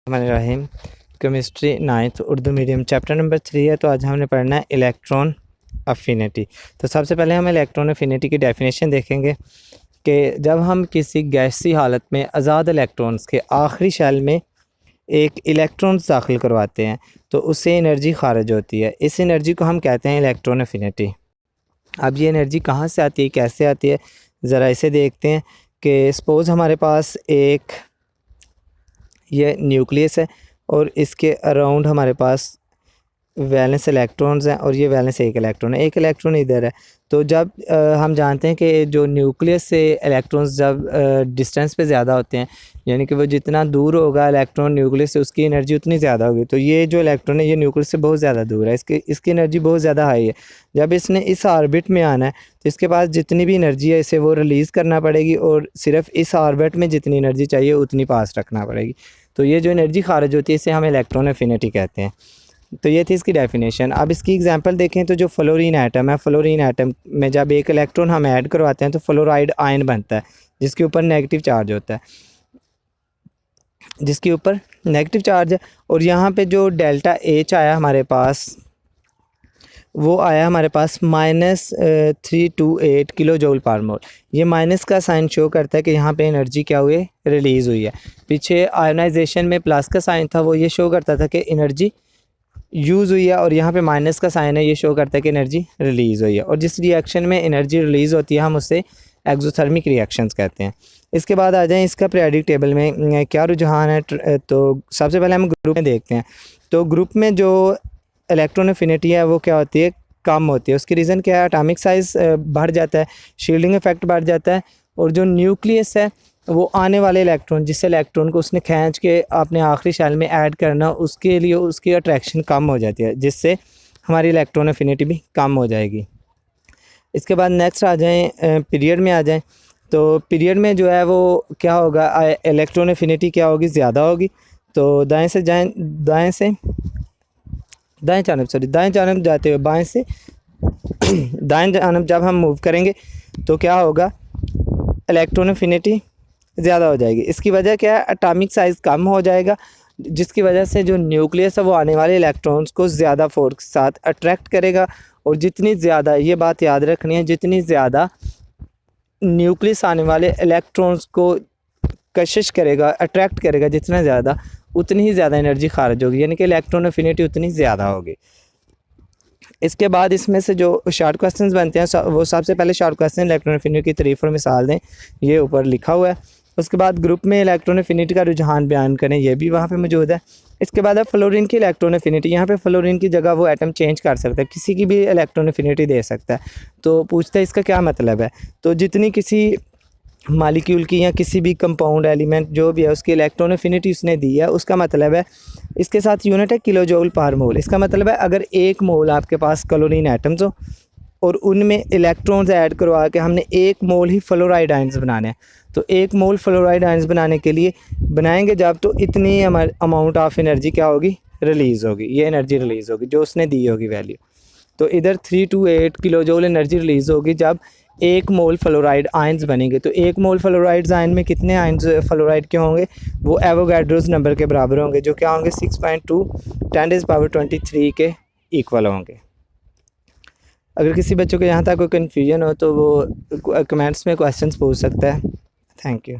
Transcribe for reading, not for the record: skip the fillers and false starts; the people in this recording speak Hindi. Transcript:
रहीम chemistry 9th Urdu medium chapter number 3 है। तो आज हमने पढ़ना है इलेक्ट्रॉन अफिनिटी। तो सबसे पहले हम इलेक्ट्रॉन अफिनिटी की डेफिनेशन देखेंगे कि जब हम किसी गैसी हालत में आज़ाद इलेक्ट्रॉन्स के आखिरी शेल में एक इलेक्ट्रॉन दाखिल करवाते हैं तो उससे एनर्जी खारिज होती है। इस एनर्जी को हम कहते हैं इलेक्ट्रॉन अफिनिटी। अब ये एनर्जी कहाँ से आती है, कैसे आती है, ज़रा इसे देखते हैं कि सपोज़ हमारे पास एक ये न्यूक्लियस है और इसके अराउंड हमारे पास वैलेंस इलेक्ट्रॉन्स हैं और ये वैलेंस एक इलेक्ट्रॉन है, एक इलेक्ट्रॉन इधर है। तो जब हम जानते हैं कि जो न्यूक्लियस से इलेक्ट्रॉन्स जब डिस्टेंस पे ज़्यादा होते हैं, यानी कि वो जितना दूर होगा इलेक्ट्रॉन न्यूक्लियस से उसकी एनर्जी उतनी ज़्यादा होगी। तो ये जो इलेक्ट्रॉन है ये न्यूक्लियस से बहुत ज़्यादा दूर है, इसकी एनर्जी बहुत ज़्यादा हाई है। जब इसने इस ऑर्बिट में आना है तो इसके पास जितनी भी एनर्जी है इसे वो रिलीज़ करना पड़ेगी और सिर्फ इस ऑर्बिट में जितनी एनर्जी चाहिए उतनी पास रखना पड़ेगी। तो ये जो एनर्जी खारिज होती है इसे हम इलेक्ट्रॉन अफिनिटी कहते हैं। तो ये थी इसकी डेफिनेशन। अब इसकी एग्जांपल देखें तो जो फ्लोरीन एटम है, फ्लोरीन एटम में जब एक इलेक्ट्रॉन हम ऐड करवाते हैं तो फ्लोराइड आयन बनता है जिसके ऊपर नेगेटिव चार्ज होता है, जिसके ऊपर नेगेटिव चार्ज है। और यहाँ पे जो डेल्टा एच आया हमारे पास वो आया हमारे पास -328 किलो जूल पर मोल। ये माइनस का साइन शो करता है कि यहाँ पे एनर्जी क्या हुई, रिलीज़ हुई है। पीछे आयोनाइजेशन में प्लस का साइन था, वो ये शो करता था कि एनर्जी यूज़ हुई है, और यहाँ पे माइनस का साइन है, ये शो करता है कि एनर्जी रिलीज़ हुई है। और जिस रिएक्शन में एनर्जी रिलीज़ होती है हम उससे एक्सोथर्मिक रिएक्शंस कहते हैं। इसके बाद आ जाएं इसका पीरियोडिक टेबल में क्या रुझान है। तो सबसे पहले हम ग्रुप में देखते हैं। तो ग्रुप में जो इलेक्ट्रॉन अफिनिटी है वो क्या होती है, कम होती है। उसकी रीज़न क्या है, एटॉमिक साइज़ बढ़ जाता है, शील्डिंग इफेक्ट बढ़ जाता है, और जो न्यूक्लियस है वो आने वाले इलेक्ट्रॉन, जिस इलेक्ट्रॉन को उसने खींच के अपने आखिरी शेल में ऐड करना, उसके लिए उसकी अट्रैक्शन कम हो जाती है, जिससे हमारी इलेक्ट्रॉन अफिनिटी भी कम हो जाएगी। इसके बाद नेक्स्ट आ जाएं पीरियड में आ जाएं। तो पीरियड में जो है वो क्या होगा, इलेक्ट्रॉन अफिनिटी क्या होगी, ज़्यादा होगी। तो दाएँ जानब जाते हुए बाएँ से दाएँ जानब जब हम मूव करेंगे तो क्या होगा, इलेक्ट्रॉन अफिनिटी ज़्यादा हो जाएगी। इसकी वजह क्या है, एटॉमिक साइज़ कम हो जाएगा, जिसकी वजह से जो न्यूक्लियस है वो आने वाले इलेक्ट्रॉन्स को ज़्यादा फोर्स के साथ अट्रैक्ट करेगा। और जितनी ज़्यादा, ये बात याद रखनी है, जितनी ज़्यादा न्यूक्लियस आने वाले इलेक्ट्रॉन्स को कशिश करेगा, अट्रैक्ट करेगा जितना ज़्यादा, उतनी ही ज़्यादा एनर्जी खारिज होगी, यानी कि इलेक्ट्रॉन अफिनिटी उतनी ज़्यादा होगी। इसके बाद इसमें से जो शॉर्ट क्वेश्चंस बनते हैं वो सबसे पहले शॉर्ट क्वेश्चन इलेक्ट्रॉन अफिनिटी की तारीफ़ और मिसाल दें, ये ऊपर लिखा हुआ है। उसके बाद ग्रुप में इलेक्ट्रॉन अफिनिटी का रुझान बयान करें, ये भी वहाँ पे मौजूद है। इसके बाद है फ्लोरीन की इलेक्ट्रॉन अफिनिटी। यहाँ पे फ्लोरीन की जगह वो एटम चेंज कर सकता है, किसी की भी इलेक्ट्रॉन अफिनिटी दे सकता है। तो पूछते हैं इसका क्या मतलब है। तो जितनी किसी मालिक्यूल की या किसी भी कंपाउंड एलिमेंट जो भी है उसकी इलेक्ट्रॉन अफिनिटी उसने दी है, उसका मतलब है, इसके साथ यूनिट है किलो जूल पर मोल। इसका मतलब है अगर 1 मोल आपके पास क्लोरीन एटम्स हो और उनमें इलेक्ट्रॉन्स ऐड करवा के हमने 1 मोल ही फ्लोराइड आयंस बनाने हैं, तो 1 मोल फ्लोराइड आयंस बनाने के लिए बनाएंगे जब, तो इतनी अमाउंट ऑफ एनर्जी क्या होगी, रिलीज़ होगी। ये एनर्जी रिलीज़ होगी जो उसने दी होगी वैल्यू। तो इधर 328 किलो जूल एनर्जी रिलीज़ होगी जब 1 मोल फ्लोराइड आयंस बनेंगे। तो 1 मोल फ्लोराइड आयन में कितने आयंस फ्लोराइड के होंगे, वो एवोगाड्रोस नंबर के बराबर होंगे, जो क्या होंगे 6.2 10⁻23 के इक्वल होंगे। अगर किसी बच्चों को यहाँ तक कोई कन्फ्यूजन हो तो वो कमेंट्स में क्वेश्चंस पूछ सकता है। Thank you.